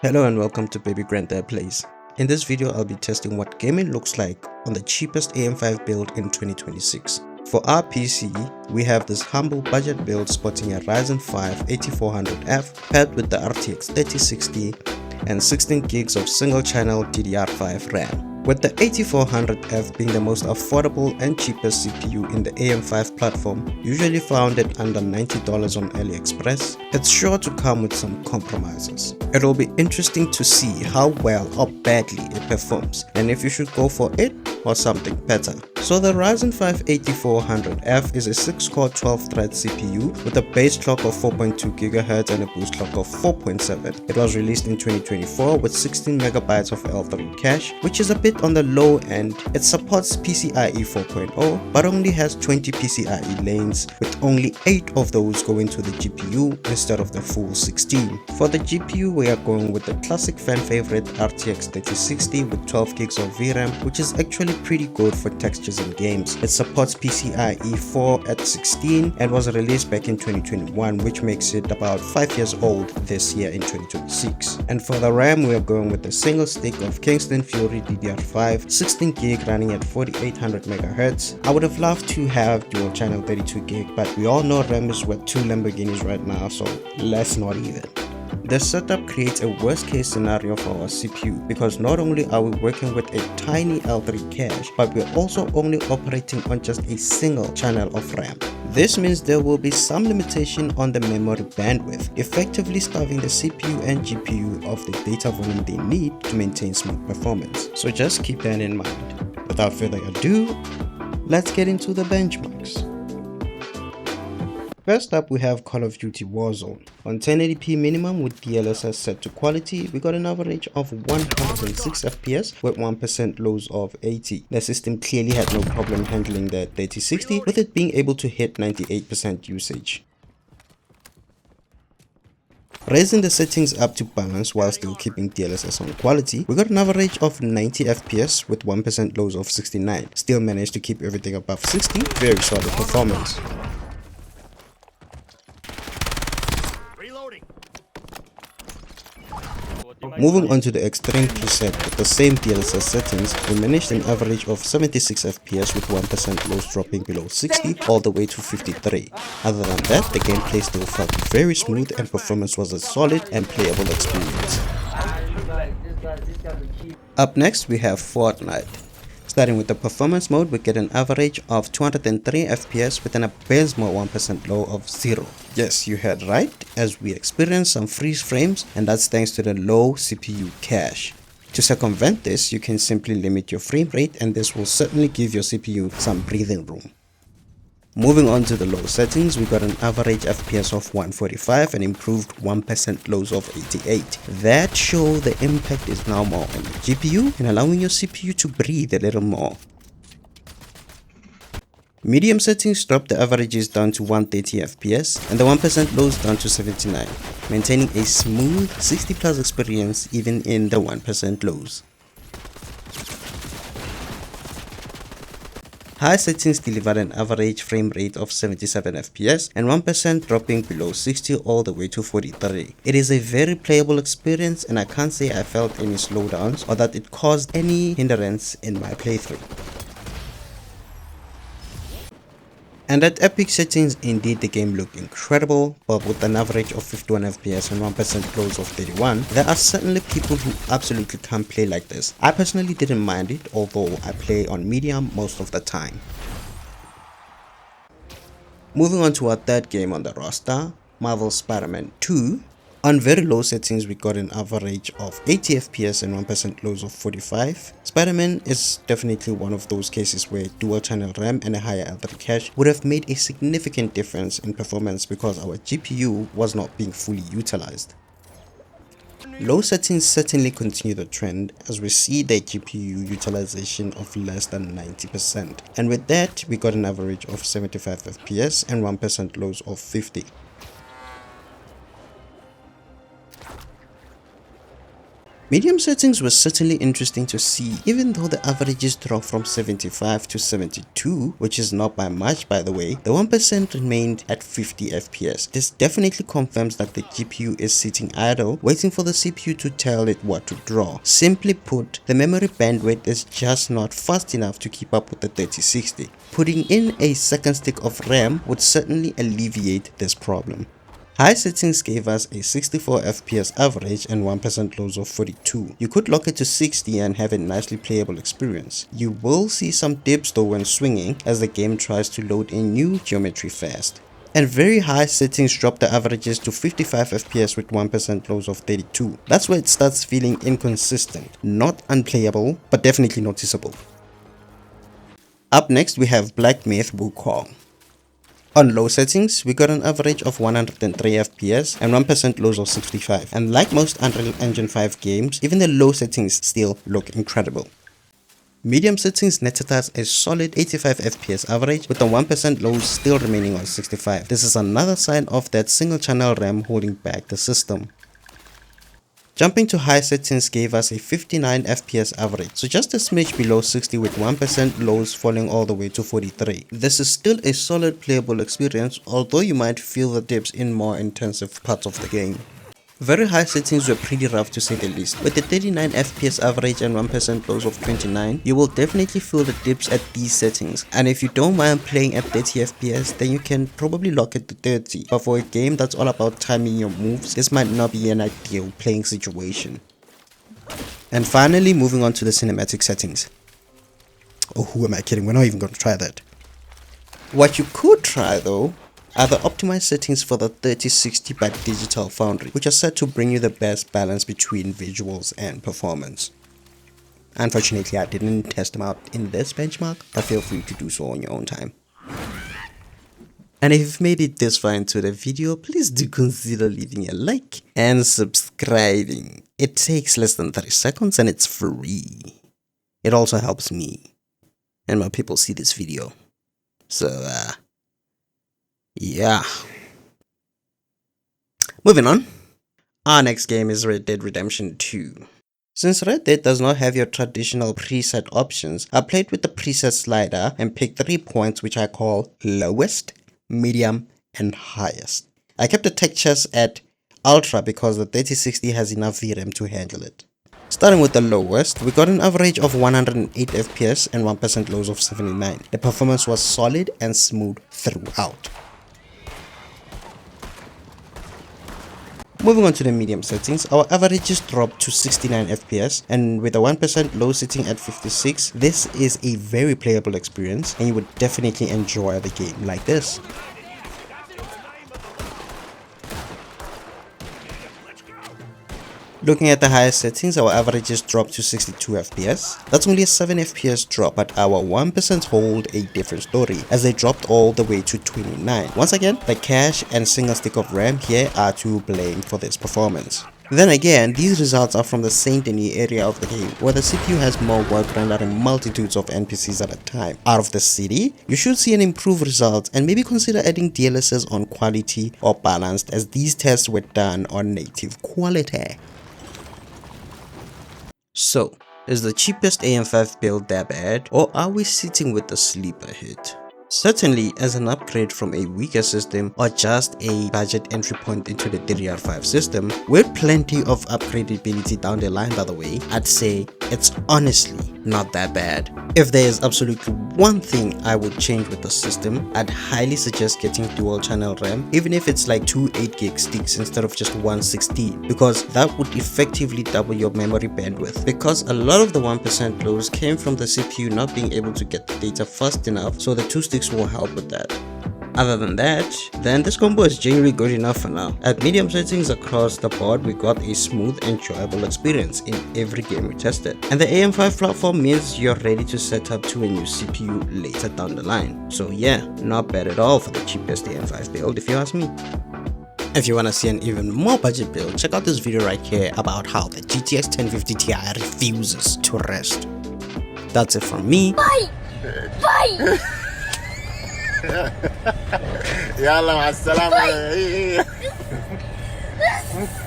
Hello and welcome to Baby Granddad Plays. In this video I'll be testing what gaming looks like on the cheapest AM5 build in 2026. For our PC, we have this humble budget build sporting a Ryzen 5 8400F paired with the RTX 3060 and 16 gigs of single channel DDR5 RAM. With the 8400F being the most affordable and cheapest CPU in the AM5 platform, usually found at under $90 on AliExpress, it's sure to come with some compromises. It will be interesting to see how well or badly it performs and if you should go for it or something better. So the Ryzen 5 8400F is a 6-core 12-thread CPU with a base clock of 4.2 GHz and a boost clock of 4.7. It was released in 2024 with 16 MB of L3 cache, which is a bit on the low end. It supports PCIe 4.0 but only has 20 PCIe lanes, with only 8 of those going to the GPU instead of the full 16. For the GPU, we are going with the classic fan favorite RTX 3060 with 12 gigs of VRAM, which is actually pretty good for textures in games. It supports PCIe 4 at 16 and was released back in 2021, which makes it about 5 years old this year in 2026. And for the RAM, we are going with a single stick of Kingston Fury DDR5 16 gig running at 4800 MHz. I would have loved to have dual channel 32 gig, but we all know RAM is worth 2 Lamborghinis right now, so let's not even. The setup creates a worst case scenario for our CPU because not only are we working with a tiny L3 cache, but we're also only operating on just a single channel of RAM. This means there will be some limitation on the memory bandwidth, effectively starving the CPU and GPU of the data volume they need to maintain smooth performance. So just keep that in mind. Without further ado, let's get into the benchmarks. First up, we have Call of Duty Warzone. On 1080p minimum with DLSS set to quality, we got an average of 106 FPS with 1% lows of 80. The system clearly had no problem handling the 3060, with it being able to hit 98% usage. Raising the settings up to balance while still keeping DLSS on quality, we got an average of 90 FPS with 1% lows of 69. Still managed to keep everything above 60, very solid performance. Moving on to the extreme preset with the same DLSS settings, we managed an average of 76 FPS with 1% lows dropping below 60 all the way to 53. Other than that, the gameplay still felt very smooth and performance was a solid and playable experience. Up next, we have Fortnite. Starting with the performance mode, we get an average of 203 FPS with an abysmal 1% low of 0. Yes, you heard right, as we experience some freeze frames, and that's thanks to the low CPU cache. To circumvent this, you can simply limit your frame rate, and this will certainly give your CPU some breathing room. Moving on to the low settings, we got an average FPS of 145 and improved 1% lows of 88. That show the impact is now more on the GPU and allowing your CPU to breathe a little more. Medium settings drop the averages down to 130 FPS and the 1% lows down to 79, maintaining a smooth 60 plus experience even in the 1% lows. High settings delivered an average frame rate of 77 FPS and 1% dropping below 60 all the way to 43. It is a very playable experience and I can't say I felt any slowdowns or that it caused any hindrance in my playthrough. And at epic settings, indeed the game looked incredible, but with an average of 51 FPS and 1% lows of 31, there are certainly people who absolutely can't play like this. I personally didn't mind it, although I play on medium most of the time. Moving on to our third game on the roster, Marvel's Spider-Man 2. On very low settings, we got an average of 80 FPS and 1% lows of 45. Spider-Man is definitely one of those cases where dual channel RAM and a higher L3 cache would have made a significant difference in performance because our GPU was not being fully utilized. Low settings certainly continue the trend as we see the GPU utilization of less than 90%, and with that we got an average of 75 FPS and 1% lows of 50. Medium settings were certainly interesting to see, even though the averages dropped from 75 to 72, which is not by much by the way. The 1% remained at 50 FPS. This definitely confirms that the GPU is sitting idle, waiting for the CPU to tell it what to draw. Simply put, the memory bandwidth is just not fast enough to keep up with the 3060. Putting in a second stick of RAM would certainly alleviate this problem. High settings gave us a 64 FPS average and 1% lows of 42. You could lock it to 60 and have a nicely playable experience. You will see some dips though when swinging, as the game tries to load in new geometry fast. And very high settings drop the averages to 55 FPS with 1% lows of 32. That's where it starts feeling inconsistent. Not unplayable, but definitely noticeable. Up next we have Black Myth Wukong. On low settings, we got an average of 103 FPS and 1% lows of 65, and like most Unreal Engine 5 games, even the low settings still look incredible. Medium settings netted us a solid 85 FPS average, with the 1% lows still remaining on 65. This is another sign of that single channel RAM holding back the system. Jumping to high settings gave us a 59 FPS average, so just a smidge below 60 with 1% lows falling all the way to 43. This is still a solid playable experience, although you might feel the dips in more intensive parts of the game. Very high settings were pretty rough to say the least. With the 39 FPS average and 1% lows of 29, you will definitely feel the dips at these settings, and if you don't mind playing at 30 FPS, then you can probably lock it to 30, but for a game that's all about timing your moves, this might not be an ideal playing situation. And finally, moving on to the cinematic settings. Oh, who am I kidding? We're not even going to try that. What you could try though are the optimized settings for the 3060 by Digital Foundry, which are set to bring you the best balance between visuals and performance. Unfortunately, I didn't test them out in this benchmark, but feel free to do so on your own time. And if you've made it this far into the video, please do consider leaving a like and subscribing. It takes less than 30 seconds and it's free. It also helps me and more people see this video. So, yeah. Moving on. Our next game is Red Dead Redemption 2. Since Red Dead does not have your traditional preset options, I played with the preset slider and picked 3 points which I call lowest, medium, and highest. I kept the textures at ultra because the 3060 has enough VRAM to handle it. Starting with the lowest, we got an average of 108 FPS and 1% lows of 79. The performance was solid and smooth throughout. Moving on to the medium settings, our averages dropped to 69 FPS, and with a 1% low sitting at 56, this is a very playable experience and you would definitely enjoy the game like this. Looking at the highest settings, our averages dropped to 62 FPS. That's only a 7 FPS drop, but our 1% hold a different story, as they dropped all the way to 29. Once again, the cache and single stick of RAM here are to blame for this performance. Then again, these results are from the Saint Denis area of the game, where the CPU has more work rendering multitudes of NPCs at a time. Out of the city, you should see an improved result and maybe consider adding DLSS on quality or balanced, as these tests were done on native quality. So, is the cheapest AM5 build that bad, or are we sitting with a sleeper hit? Certainly, as an upgrade from a weaker system or just a budget entry point into the DDR5 system, with plenty of upgradability down the line by the way, I'd say it's honestly not that bad. If there is absolutely one thing I would change with the system, I'd highly suggest getting dual channel RAM, even if it's like 2 8GB sticks instead of just 1 16, because that would effectively double your memory bandwidth, because a lot of the 1% lows came from the CPU not being able to get the data fast enough, so the 2 sticks will help with that. Other than that, then this combo is generally good enough for now. At medium settings across the board, we got a smooth, enjoyable experience in every game we tested. And the AM5 platform means you're ready to set up to a new CPU later down the line. So yeah, not bad at all for the cheapest AM5 build if you ask me. If you wanna see an even more budget build, check out this video right here about how the GTX 1050 Ti refuses to rest. That's it from me. Bye! Bye! يلا مع السلامة.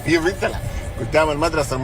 هي بنت قدام المدرسة